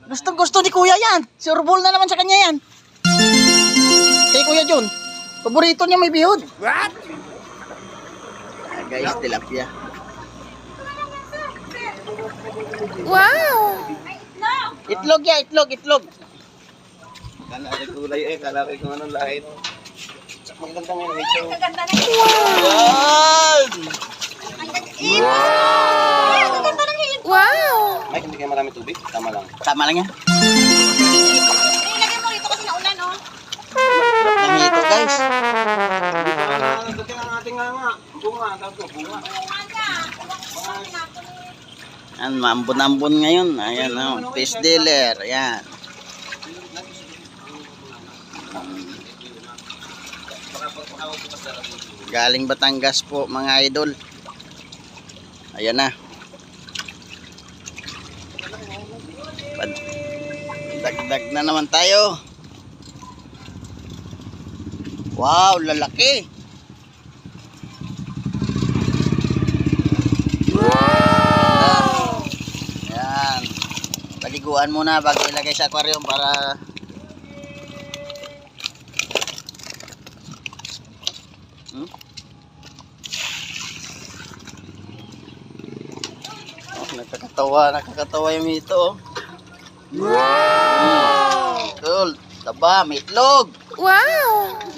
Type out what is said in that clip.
Gustong gusto ni Kuya yan. Surbol na naman sa kanya yan. Kay Kuya John. Paborito niya may bihod. What? Guys, tilapia. Wow! Itlog ya, itlog. Kala ko kulay kala ko kung anong lahi no. Ang ganda nga nito. Wow! Mike, hindi kayo marami tubig? Tama lang. Tama lang yan. Ilagay mo rito kasi naulan, oh. Sarap ng hito, guys. Dati ang ating nga. Bunga, tawag ko, bunga. Yan, maambon-ambon ngayon. Ayan, fish dealer. Ayan. Galing Batangas po, mga idol. Ayan na. Dagdag na naman tayo. Wow, lalaki. Wow! Ayan. Paliguan muna bago ilagay sa aquarium para nakakatawa yung ito. Wow! Cool. Taba, may itlog. Wow!